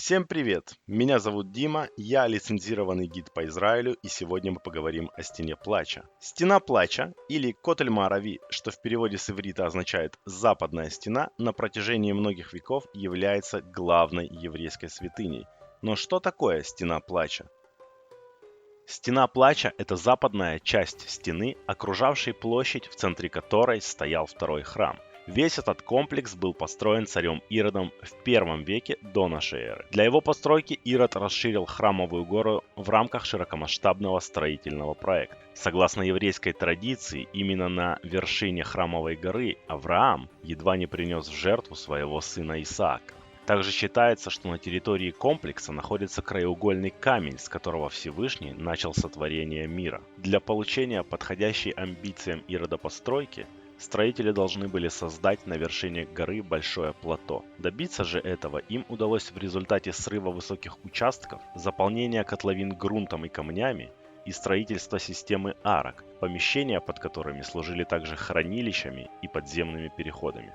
Всем привет! Меня зовут Дима, я лицензированный гид по Израилю, и сегодня мы поговорим о Стене Плача. Стена Плача, или Котель-Маарави, что в переводе с иврита означает «западная стена», на протяжении многих веков является главной еврейской святыней. Но что такое Стена Плача? Стена Плача – это западная часть стены, окружавшей площадь, в центре которой стоял второй храм. Весь этот комплекс был построен царем Иродом в первом веке до нашей эры. Для его постройки Ирод расширил храмовую гору в рамках широкомасштабного строительного проекта. Согласно еврейской традиции, именно на вершине храмовой горы Авраам едва не принес в жертву своего сына Исаака. Также считается, что на территории комплекса находится краеугольный камень, с которого Всевышний начал сотворение мира. Для получения подходящей амбициям Ирода постройки, строители должны были создать на вершине горы большое плато. Добиться же этого им удалось в результате срыва высоких участков, заполнения котловин грунтом и камнями и строительства системы арок, помещения под которыми служили также хранилищами и подземными переходами.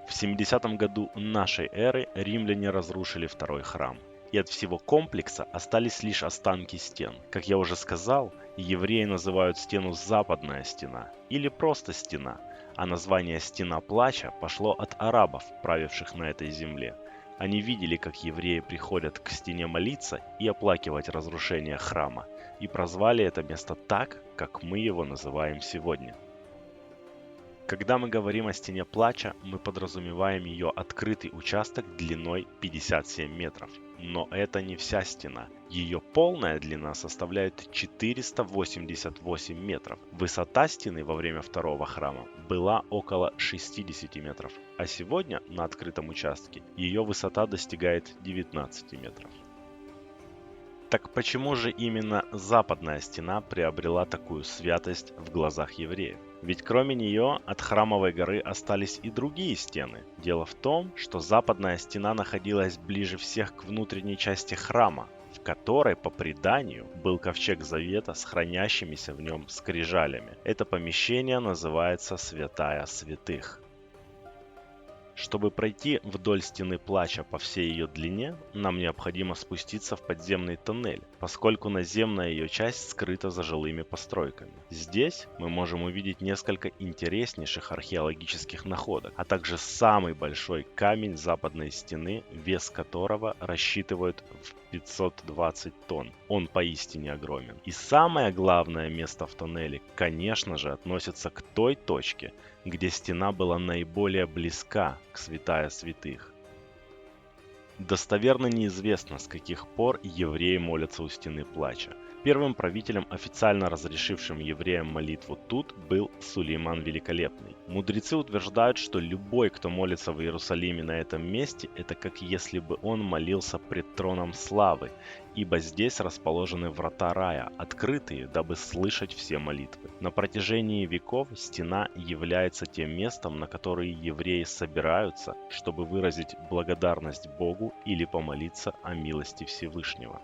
В 70 году нашей эры римляне разрушили второй храм, и от всего комплекса остались лишь останки стен. Как я уже сказал, евреи называют стену «западная стена» или просто «стена», а название «Стена Плача» пошло от арабов, правивших на этой земле. Они видели, как евреи приходят к стене молиться и оплакивать разрушение храма, и прозвали это место так, как мы его называем сегодня. Когда мы говорим о Стене Плача, мы подразумеваем ее открытый участок длиной 57 метров. Но это не вся стена. Ее полная длина составляет 488 метров. Высота стены во время второго храма была около 60 метров, а сегодня на открытом участке ее высота достигает 19 метров. Так почему же именно западная стена приобрела такую святость в глазах евреев? Ведь кроме нее от храмовой горы остались и другие стены. Дело в том, что западная стена находилась ближе всех к внутренней части храма, в которой, по преданию, был ковчег завета с хранящимися в нем скрижалями. Это помещение называется Святая Святых. Чтобы пройти вдоль Стены Плача по всей ее длине, нам необходимо спуститься в подземный тоннель, поскольку наземная ее часть скрыта за жилыми постройками. Здесь мы можем увидеть несколько интереснейших археологических находок, а также самый большой камень западной стены, вес которого рассчитывают в 520 тонн. Он поистине огромен. И самое главное место в тоннеле, конечно же, относится к той точке, где стена была наиболее близка к Святая Святых. Достоверно неизвестно, с каких пор евреи молятся у Стены Плача. Первым правителем, официально разрешившим евреям молитву тут, был Сулейман Великолепный. Мудрецы утверждают, что любой, кто молится в Иерусалиме на этом месте, это как если бы он молился пред троном славы, ибо здесь расположены врата рая, открытые, дабы слышать все молитвы. На протяжении веков стена является тем местом, на которое евреи собираются, чтобы выразить благодарность Богу или помолиться о милости Всевышнего.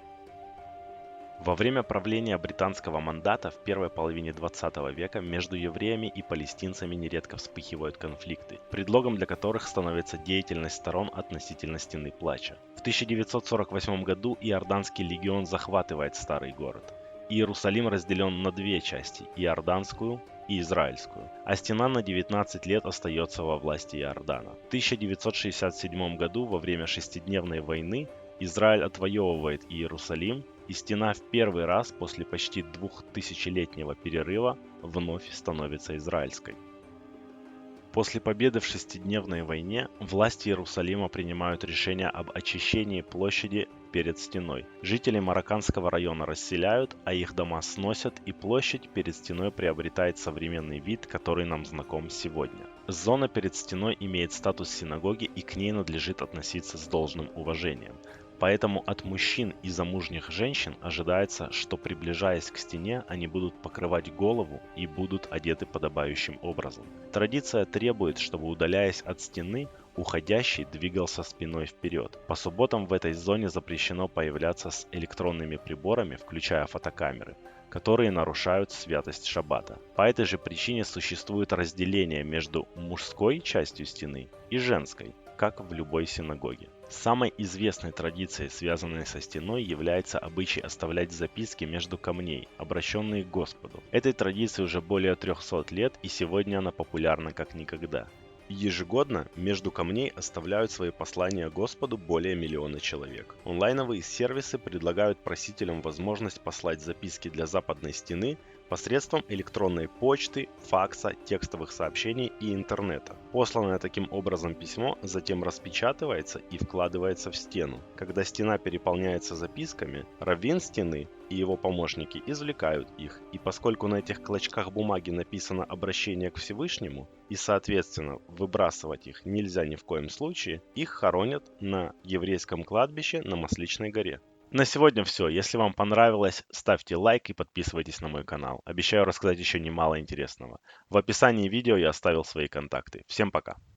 Во время правления британского мандата в первой половине 20 века между евреями и палестинцами нередко вспыхивают конфликты, предлогом для которых становится деятельность сторон относительно Стены Плача. В 1948 году Иорданский легион захватывает Старый город. Иерусалим разделен на две части – Иорданскую и Израильскую, а стена на 19 лет остается во власти Иордана. В 1967 году во время шестидневной войны Израиль отвоевывает Иерусалим, и стена в первый раз после почти 2000-летнего перерыва вновь становится израильской. После победы в шестидневной войне власти Иерусалима принимают решение об очищении площади перед стеной. Жители Марокканского района расселяют, а их дома сносят, и площадь перед стеной приобретает современный вид, который нам знаком сегодня. Зона перед стеной имеет статус синагоги, и к ней надлежит относиться с должным уважением. Поэтому от мужчин и замужних женщин ожидается, что приближаясь к стене, они будут покрывать голову и будут одеты подобающим образом. Традиция требует, чтобы, удаляясь от стены, уходящий двигался спиной вперед. По субботам в этой зоне запрещено появляться с электронными приборами, включая фотокамеры, которые нарушают святость шаббата. По этой же причине существует разделение между мужской частью стены и женской, как в любой синагоге. Самой известной традицией, связанной со стеной, является обычай оставлять записки между камней, обращенные к Господу. Этой традиции уже более 300 лет, и сегодня она популярна как никогда. Ежегодно между камней оставляют свои послания Господу более миллиона человек. Онлайновые сервисы предлагают просителям возможность послать записки для западной стены посредством электронной почты, факса, текстовых сообщений и интернета. Посланное таким образом письмо затем распечатывается и вкладывается в стену. Когда стена переполняется записками, раввин стены и его помощники извлекают их, и поскольку на этих клочках бумаги написано обращение к Всевышнему, и соответственно выбрасывать их нельзя ни в коем случае, их хоронят на еврейском кладбище на Масличной горе. На сегодня все. Если вам понравилось, ставьте лайк и подписывайтесь на мой канал. Обещаю рассказать еще немало интересного. В описании видео я оставил свои контакты. Всем пока.